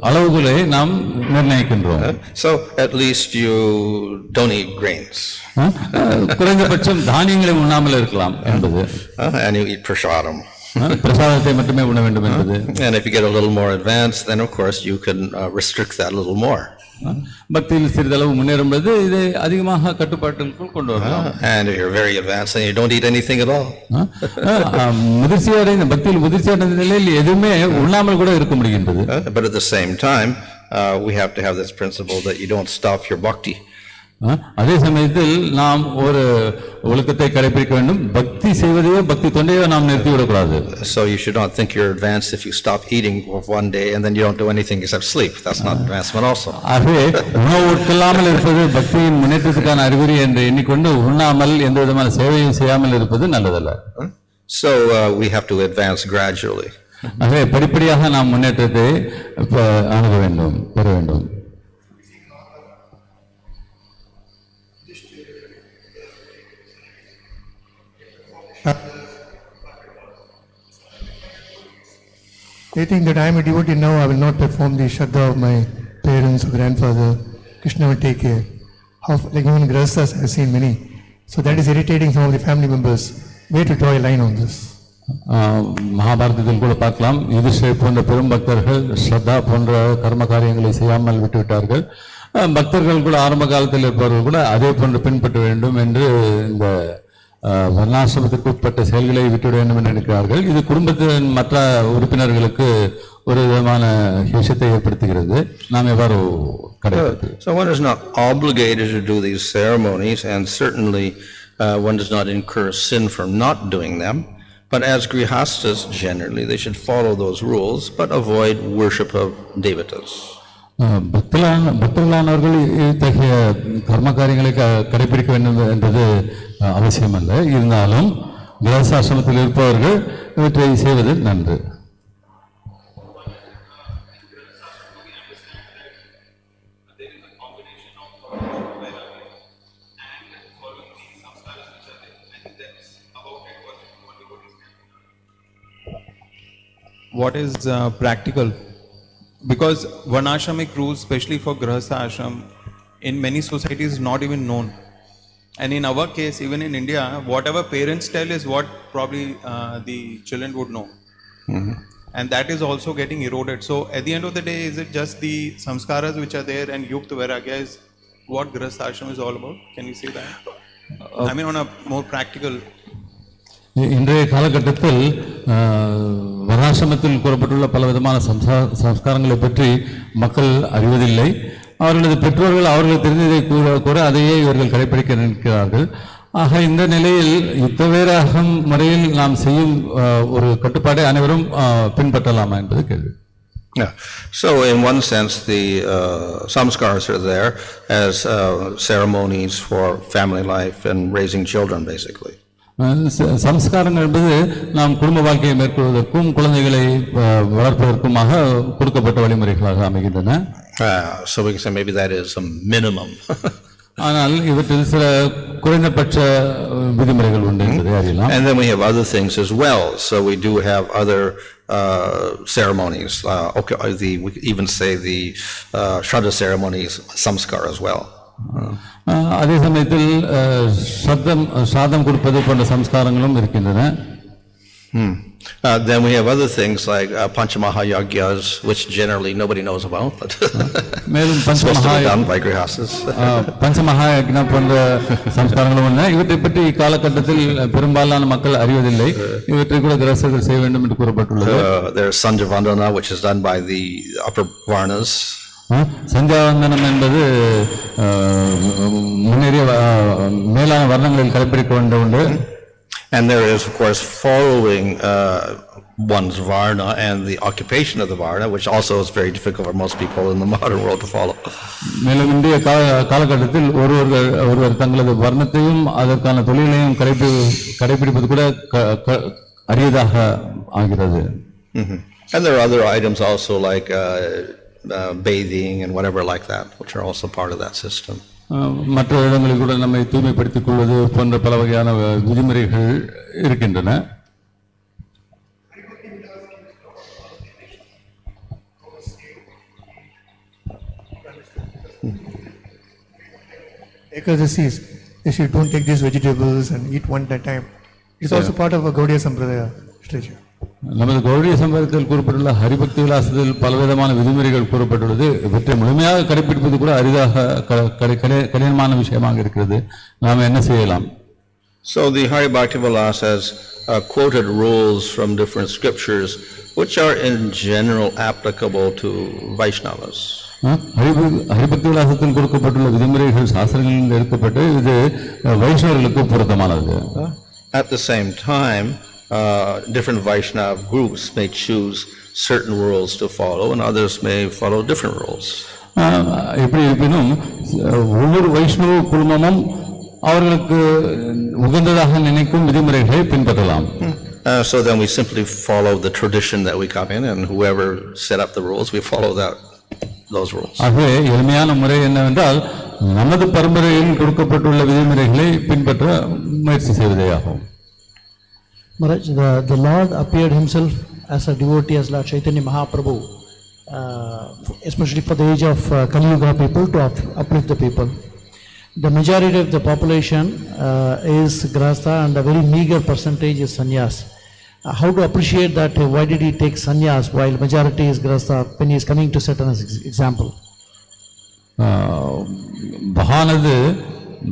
அளவுகளை நாம் நிர்ணயிக்கின்றோம். So at least you don't eat grains. குறைந்தபட்சம் தானியங்களை உண்ணாமல் இருக்கலாம் என்பது. And you eat prasadam. பிரசாதத்தை மட்டுமே உண்ண வேண்டும் என்பது. And if you get a little more advanced, then of course you can restrict that a little more. பக்தியில் சிறிதளவு முன்னேறும் பொழுது இதை அதிகமாக கட்டுப்பாட்டுக்குள் கொண்டு வரலாம். And if you're very advanced and you don't eat anything at all. முதிர்ச்சியடைந்த பக்தியில் முதிர்ச்சியடைந்த நிலையில் எதுவுமே உண்ணாமல் கூட இருக்க முடிகின்றது. But at the same time, we have to have this principle that you don't stop your bhakti. அதே சமயத்தில் நாம் ஒரு ஒழுக்கத்தை கடைபிடிக்க வேண்டும். பக்தி செய்வதையோ பக்தி தொண்டையோ நாம் நிறுத்திவிடக்கூடாது. So you should not think you're advanced if you stop eating for one day and then you don't do anything except sleep. That's not advancement also. ஆகவே உணவு உட்கொள்ளாமல் இருப்பது பக்தியின் முன்னேற்றத்துக்கான அறிகுறி என்று எண்ணிக்கொண்டு உண்ணாமல் எந்த விதமான சேவையும் செய்யாமல் இருப்பது நல்லதல்ல. So we have to advance gradually. ஆகவே படிப்படியாக நாம் முன்னேற்றத்தை அணுக வேண்டும், பெற வேண்டும். They think that I am a devotee now, I will not perform the shraddha of my parents or grandfather. Krishna will take care. How, like even Grahasthas, I have seen many. So that is irritating some of the family members. Where to draw a line on this? மகாபாரதத்தில் கூட பார்க்கலாம், யுதிஷ்டரை போன்ற பெரும் பக்தர்கள் ஸ்ரத்தா போன்ற கர்ம காரியங்களை செய்யாமல் விட்டுவிட்டார்கள். பக்தர்கள் கூட ஆரம்ப காலத்தில் இருப்பவர்கள் கூட அதே போன்று பின்பற்ற வேண்டும் என்று இந்த வர்ணாசிரமத்திற்கு உட்பட்ட செயல்களை விட்டுவிட வேண்டும் என்று நினைக்கிறார்கள். இது குடும்பத்தின் மற்ற உறுப்பினர்களுக்கு ஒரு விதமான ஹிம்சத்தை ஏற்படுத்துகிறது. நாம் எவ்வாறு கடைபிடிப்பது? So one is not obligated to do these ceremonies, and certainly one does not incur sin from not doing them. But as grihastas, generally they should follow those rules but avoid worship of devatas. பக்தர்களானவர்கள் இத்தகைய கர்ம காரியங்களை கடைபிடிக்க வேண்டும் என்பது அவசியம் அல்ல. இருந்தாலும் கிரகஸ்தாசிரமத்தில் இருப்பவர்கள் இவற்றை செய்வது நன்று. What is practical? Because varnashramic rules, especially for grahastha ashram, in many societies is not even known. And in our case, even in India, whatever parents tell is what probably the children would know. and that is also getting eroded. So at the end of the day, is it just the samskaras which are there and yukta vairagya is what grihastha ashram is all about? Can you say that? I mean on a more practical. இன்றைய காலகட்டத்தில் வர்ணாசிரமத்தில் கூறப்பட்டுள்ள பலவிதமான சம்ஸ்காரங்களை பற்றி மக்கள் அறிவதில்லை. அவர்களது பெற்றோர்கள் அவர்கள் தெரிந்ததை கூட அதையே இவர்கள் கடைபிடிக்க நினைக்கிறார்கள். ஆக இந்த நிலையில் யுத்தவேராகம் முறையில் நாம் செய்யும் ஒரு கட்டுப்பாடை அனைவரும் பின்பற்றலாமா என்பது கேள்வி. Yeah. So in one sense the samskaras are there as ceremonies for family life and raising children basically. சம்ஸ்காரங்கள் என்பது நாம் குடும்ப வாழ்க்கையை மேற்கொள்வதற்கும் குழந்தைகளை வளர்ப்பதற்குமாக கொடுக்கப்பட்ட வழிமுறைகளாக அமைகின்றன. So we can say maybe that is a minimum. ஆனால் இவற்றில் சில குறைந்தபட்ச விதிமுறைகள் உண்டு என்பதை அறியலாம். And then we have other things as well. So we do have other ceremonies. We even say the Shraddha ceremonies, samskar as well. அதே சமயத்தில் சாதம் கொடுப்பது போன்ற சம்ஸ்காரங்களும் இருக்கின்றன. Then we have other things like panchamahayagya's, which generally nobody knows about, but supposed to be done by grihasthas. பஞ்சமஹாயக்ஞா போன்ற சம்ஸ்காரங்களும் உண்டு. இவற்றை பற்றி இக்காலகட்டத்தில் பெரும்பாலான மக்கள் அறிவதில்லை. இவற்றை கூட கிரகஸ்தர்கள் செய்ய வேண்டும் என்று கூறப்பட்டுள்ளது. There is sanjavandana, which is done by the upper varnas. சந்தியாவந்தனம் என்பது முன்னேறிய மேலான வர்ணங்களில் கடைபிடிக்க வேண்டிய. And there is, of course, following one's varna and the occupation of the varna, which also is very difficult for most people in the modern world to follow. மேலும் இந்திய காலகட்டத்தில் ஒருவர் தங்களது வர்ணத்தையும் அதற்கான தொழிலையும் கடைபிடிப்பது கூட அரியதாக ஆகிறது. And there are other items also like bathing and whatever like that, which are also part of that system. மற்ற இடங்களில் கூட நம்மை தூய்மைப்படுத்திக் கொள்வது போன்ற பல வகையான விதிமுறைகள் இருக்கின்றன. Ekadasis, if you don't take these vegetables and eat one at a time, it's also part of a Gaudiya Sampradaya tradition. நமது கௌடிய சம்பிரதாயத்தில் கூறப்பட்டுள்ள ஹரிபக்தி விலாசத்தில் பலவிதமான விதிமுறைகள் கூறப்பட்டுள்ளது. இவற்றை முழுமையாக கடைபிடிப்பது கூட அரிதாக கடினமான விஷயமாக இருக்கிறது. நாம் என்ன செய்யலாம்? So the Hari Bhakti Vilas has quoted rules from different scriptures which are in general applicable to Vaishnavas. Haribhakti விலாசத்தில் கொடுக்கப்பட்டுள்ள விதிமுறைகள் சாஸ்திரங்களில் எடுக்கப்பட்டு இது வைஷ்ணவர்களுக்கு பொருத்தமானது. At the same time, different Vaishnava groups may choose certain rules to follow and others may follow different rules. எப்படி இருப்பினும் ஒவ்வொரு வைஷ்ணவ குழுமமும் அவர்களுக்கு உகந்ததாக நினைக்கும் விதிமுறைகளை பின்பற்றலாம். So then we simply follow the tradition that we come in, and whoever set up the rules, we follow those rules. ஆகவே எளிமையான முறை என்னவென்றால் நமது பரம்பரையில் கொடுக்கப்பட்டுள்ள விதிமுறைகளை பின்பற்ற முயற்சி செய்வதேயாகும். Maharaj, the Lord appeared himself as a devotee, as Lord Chaitanya Mahaprabhu, especially for the age of Kali Yuga people, to uplift the people. The majority of the population is grihastha and a very meager percentage is sannyas. How to appreciate that? Why did he take sannyas while majority is grihastha when he is coming to set an example? பகவானது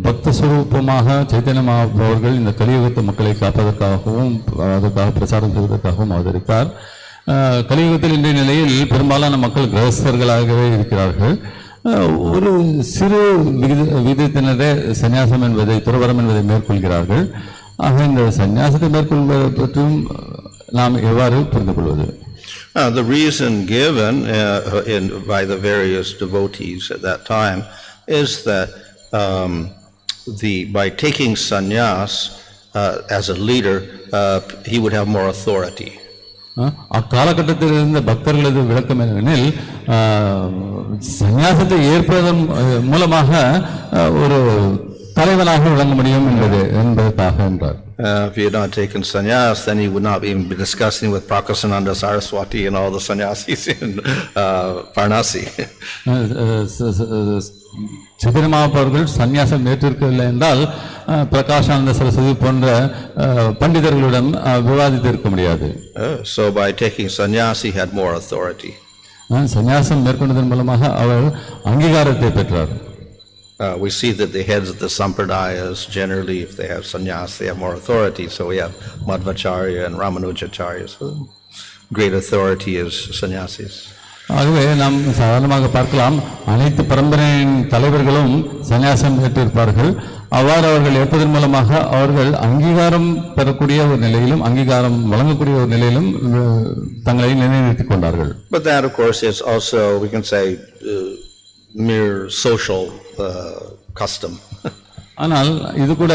பக்த ஸ்வரூபமாக சைத்தன்ய மகாபிரபு அவர்கள் இந்த கலியுகத்து மக்களை காப்பதற்காகவும் அதற்காக பிரச்சாரம் செய்வதற்காகவும் அவதரித்தார். கலியுகத்தில் இன்றைய நிலையில் பெரும்பாலான மக்கள் கிரகஸ்தர்களாகவே இருக்கிறார்கள். ஒரு சிறு விகிதத்தினரே சந்நியாசம் என்பதை துறவரம் என்பதை மேற்கொள்கிறார்கள். ஆக இந்த சந்நியாசத்தை மேற்கொள்வதை பற்றியும் நாம் எவ்வாறு புரிந்து கொள்வது? The reason given by the various devotees at that time is that by taking sannyas as a leader, he would have more authority. அக்காலகட்டத்தில் இருந்த பக்தர்களது விளக்கம் என்னவெனில் சந்நியாசத்தை ஏற்பதன் மூலமாக ஒரு தலைவனாக விளங்க முடியும் என்பதற்காக என்றார். If you had not taken sannyas, then you would not even be discussing with Prakasananda Saraswati and all the sannyasis in Varanasi. Chaitanya Mahaprabhu அவர்கள் சந்நியாசம் ஏற்றிருக்கவில்லை என்றால் பிரகாஷானந்த சரஸ்வதி போன்ற பண்டிதர்களுடன் விவாதித்து இருக்க முடியாது. So by taking sannyas, he had more authority. சந்நியாசம் மேற்கொண்டதன் மூலமாக அவர் அங்கீகாரத்தை பெற்றார். We see that the heads of the sampradayas, generally, if they have sannyas, they have more authority. So we have Madhvacharya and Ramanujacharya. So great authority is sannyasis. ஆகவே நாம் சாதாரணமாக பார்க்கலாம், அனைத்து பரம்பரையின் தலைவர்களும் சன்னியாசம் பெற்றிருப்பார்கள். அவ்வாறு அவர்கள் ஏற்பதன் மூலமாக அவர்கள் அங்கீகாரம் பெறக்கூடிய ஒரு நிலையிலும் அங்கீகாரம் வழங்கக்கூடிய ஒரு நிலையிலும் தங்களை நிலைநிறுத்திக் கொண்டார்கள். But that, of course, is also, we can say, mere social custom. ஆனால் இது கூட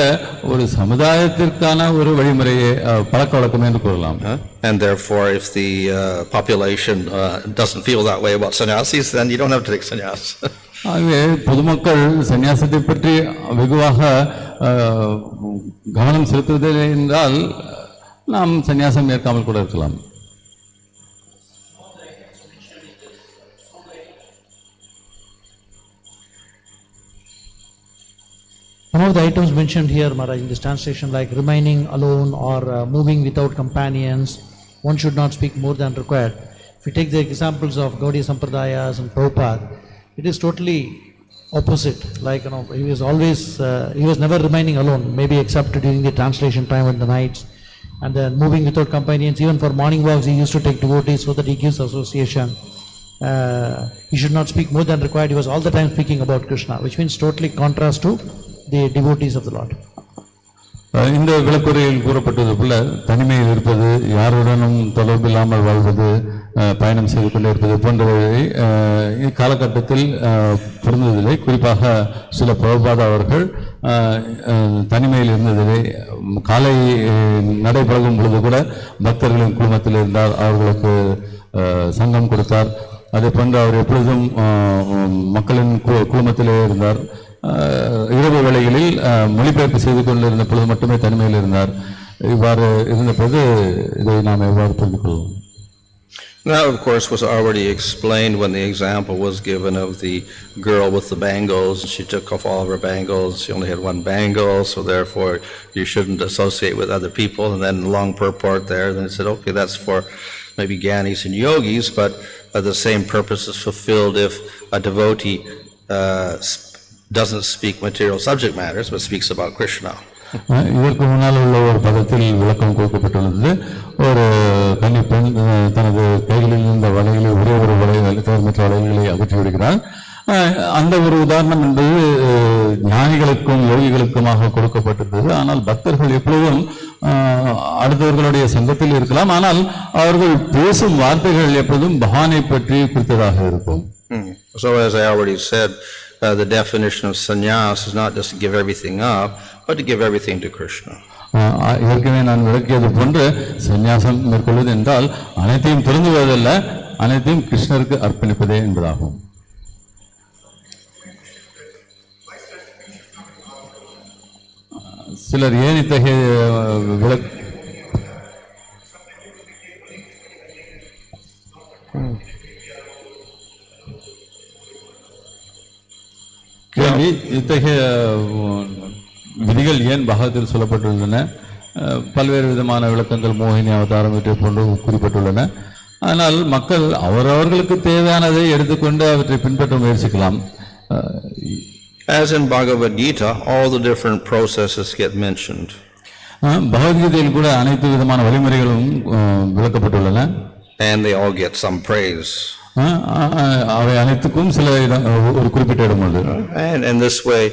ஒரு சமுதாயத்திற்கான ஒரு வழிமுறையை பழக்க வழக்கம் என்று கூறலாம். And therefore, if the population doesn't feel that way about sannyasis, then you don't have to take sannyas. ஆகவே பொதுமக்கள் சன்னியாசத்தை பற்றி வெகுவாக கவனம் செலுத்துவதில்லை என்றால் நாம் சன்னியாசம் ஏற்காமல் கூட இருக்கலாம். Some of the items mentioned here, Maharaj, in this translation, like remaining alone or moving without companions, one should not speak more than required. If you take the examples of Gaudiya Sampradayas and Prabhupada, it is totally opposite. Like, he was always, he was never remaining alone, maybe except during the translation time in the nights. And then moving without companions, even for morning walks, he used to take devotees so that he gives association. He should not speak more than required. He was all the time speaking about Krishna, which means totally contrast to the devotees of the Lord. இந்த விளக்குறையில் கூறப்பட்டது போல தனிமையில் இருப்பது, யாருடனும் தொடர்பு இல்லாமல் வாழ்வது, பயணம் செய்து கொண்டே இருப்பது போன்றவை இக்காலகட்டத்தில் பொருந்ததில்லை. குறிப்பாக சில பிரபுபாத அவர்கள் தனிமையில் இருந்ததில்லை. காலை நடைபழகும் பொழுது கூட பக்தர்களின் குழுமத்தில் இருந்தார், அவர்களுக்கு சங்கம் கொடுத்தார். அதே போன்று அவர் எப்பொழுதும் மக்களின் குழுமத்திலே இருந்தார். இரவு வேளைகளில் மொழிபெயர்ப்பு செய்து கொண்டிருந்த பொழுது மட்டுமே தனிமையில் இருந்தார். இவ்வாறு இருந்தபோது இதை நாம் எவ்வாறு புரிந்து கொள்வோம்? That, of course, was already explained when the example was given of the girl with the bangles. She took off all of her bangles. She only had one bangle, so therefore you shouldn't associate with other people. And then long purport there. Then it said, okay, that's for maybe gyanis and yogis, but the same purpose is fulfilled if a devotee doesn't speak material subject matters, but speaks about Krishna. இதற்கு முன்னால் உள்ள ஒரு பதத்தில் விளக்கம் கொடுக்கப்பட்டுள்ளது. ஒரு கன்னிப்பெண் தனது கைகளில் இருந்த வலைகளை ஒரே ஒரு வலைகளை தவிர மற்ற வலைகளை அகற்றி விடுகிறார். அந்த ஒரு உதாரணம் என்பது ஞானிகளுக்கும் யோகிகளுக்குமாக கொடுக்கப்பட்டிருந்தது. ஆனால் பக்தர்கள் எப்பொழுதும் அடுத்தவர்களுடைய சங்கத்தில் இருக்கலாம், ஆனால் அவர்கள் பேசும் வார்த்தைகள் எப்பொழுதும் பகவானை பற்றி குறித்ததாக இருக்கும். So as I already said, the definition of sannyas is not just to give everything up, but to give everything to Krishna. ஏற்கனவே நான் விளக்கியது போன்று சந்நியாசம் மேற்கொள்வது என்றால் அனைத்தையும் திருந்துவதல்ல, அனைத்தையும் கிருஷ்ணருக்கு அர்ப்பணிப்பதே என்பதாகும். சிலர் ஏன் இத்தகைய கேள்வி, இத்தகைய விதிகள் ஏன் பாகத்தில் சொல்லப்பட்டுள்ளன? பல்வேறு விதமான விளக்கங்கள் மோகினி அவதாரம் இவற்றை போன்று குறிப்பிட்டுள்ளன. ஆனால் மக்கள் அவரவர்களுக்கு தேவையானதை எடுத்துக்கொண்டு அவற்றை பின்பற்ற முயற்சிக்கலாம். As in Bhagavad Gita, all the different processes get mentioned. பகவத்கீதையில் கூட அனைத்து விதமான வழிமுறைகளும் விளக்கப்பட்டுள்ளன. And they all get some praise. அவை அனைத்துக்கும் சில ஒரு குறிப்பிட்ட இடம் உண்டு. And this way,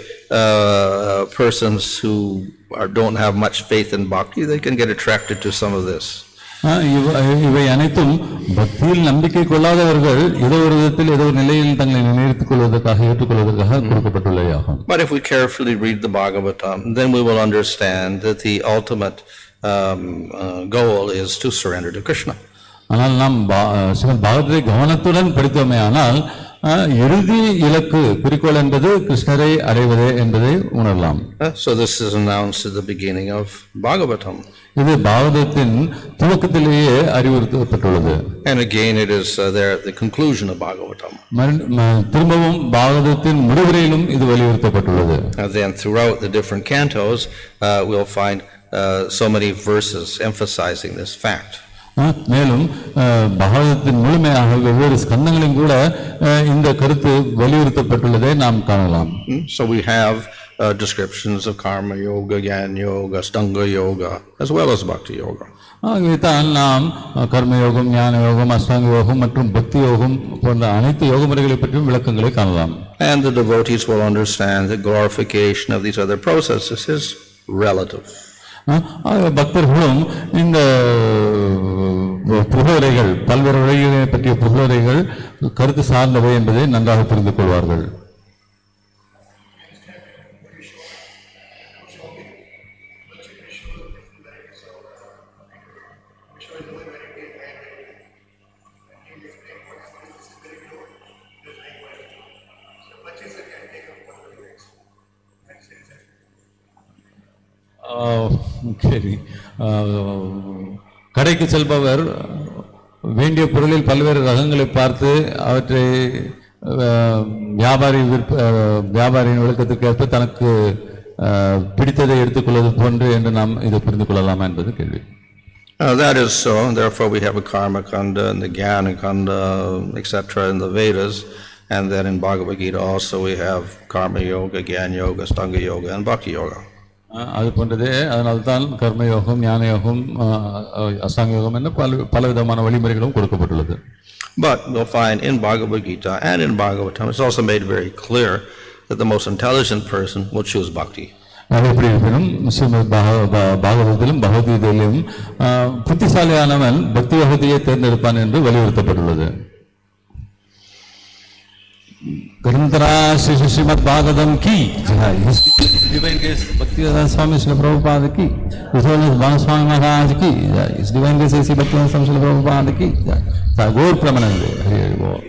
persons who don't have much faith in bhakti, they can get attracted to some of this. இவை அனைத்தும் பக்தியில் நம்பிக்கை கொள்ளாதவர்கள் ஏதோ ஒரு விதத்தில் ஏதோ ஒரு நிலையில் தங்களை நினைத்துக் கொள்வதற்காக ஏற்றுக்கொள்வதற்காக கொடுக்கப்பட்டுள்ளதாகும். But if we carefully read the Bhagavatam, then we will understand that the ultimate goal is to surrender to Krishna. ஆனால் நாம் ஸ்ரீமத் பாகவதத்தை கவனத்துடன் படித்தோமே ஆனால் இறுதி இலக்கு குறிக்கோள் என்பது கிருஷ்ணரை அடைவதே என்பதை உணரலாம். So this is announced at the beginning of Bhagavatam. இது பாகவதத்தின் துவக்கத்திலேயே அறிவுறுத்தப்பட்டுள்ளது. And again it is there at the conclusion of Bhagavatam. திரும்பவும் பாகவதத்தின் முடிவுரையிலும் இது வலியுறுத்தப்பட்டுள்ளது. And then throughout the different cantos we'll find so many verses emphasizing this fact. மேலும் பாகவதத்தின் முழுமையாக வெவ்வேறு ஸ்கந்தங்களிலும் கூட இந்த கருத்து வலியுறுத்தப்பட்டுள்ளதை நாம் காணலாம். So we have descriptions of karma yoga, jnana yoga, ashtanga yoga, as well as bhakti yoga. ஆகவேதான் நாம் கர்ம யோகம், ஞான யோகம், அஷ்டாங்க யோகம் மற்றும் பக்தி யோகம் போன்ற அனைத்து யோக முறைகளை பற்றியும் விளக்கங்களை காணலாம். And the devotees will understand that glorification of these other processes is relative. பக்தர்களும் இந்த புகழுரைகள், பல்வேறு வழிகளை பற்றிய புகழுரைகள் கருத்து சார்ந்தவை என்பதை நன்றாக புரிந்து கொள்வார்கள். சரி, கடைக்கு செல்பவர் வேண்டிய பொருளில் பல்வேறு ரகங்களை பார்த்து அவற்றை வியாபாரியின் விளக்கத்துக்கு ஏற்ப தனக்கு பிடித்ததை எடுத்துக்கொள்வது போன்று என்று நாம் இதை புரிந்து கொள்ளலாமா என்பது கேள்வி. That is so, and therefore we have a karma kanda and the jnana kanda, etc. in the Vedas, and then in Bhagavad Gita also we have karma yoga, jnana yoga, ashtanga yoga, and bhakti yoga. அது போன்றதே, அதனால்தான் கர்மயோகம், ஞான யோகம், அஷ்டாங்க யோகம் என்ற பல விதமான வழிமுறைகளும் கொடுக்கப்பட்டுள்ளது. But we'll find in Bhagavad Gita and in Bhagavatam it's also made very clear that the most intelligent person will choose bhakti. எப்படி இருப்பினும் ஸ்ரீமத் பாகவதத்திலும் பகவத்கீதையிலும் புத்திசாலியானவன் பக்தி யோகத்தையே தேர்ந்தெடுப்பான் என்று வலியுறுத்தப்பட்டுள்ளது. ग्रंथरा श्री श्रीमद भागवतम की जय. डिवाइन ग्रेस भक्तिवेदांत स्वामी श्री प्रभुपाद की, स्वामी महाराज की जय. इस डिवाइन ग्रेस ऐसी भक्तिवेदांत स्वामी श्री प्रभुपाद की जय. गौर प्रमानंद. हरि हरि बोल.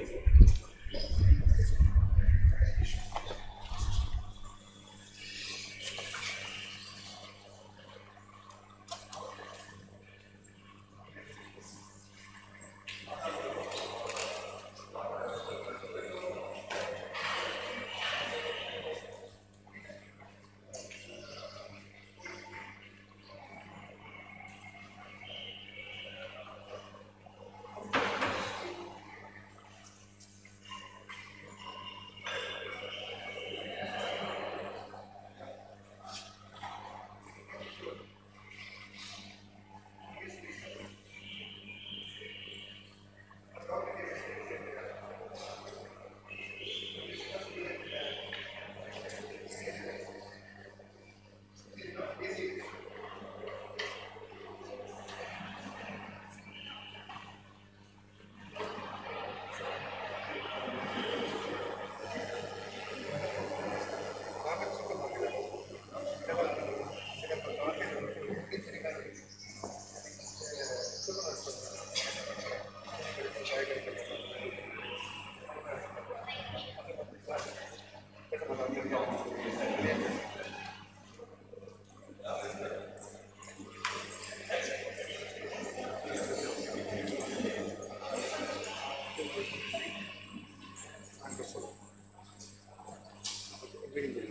reading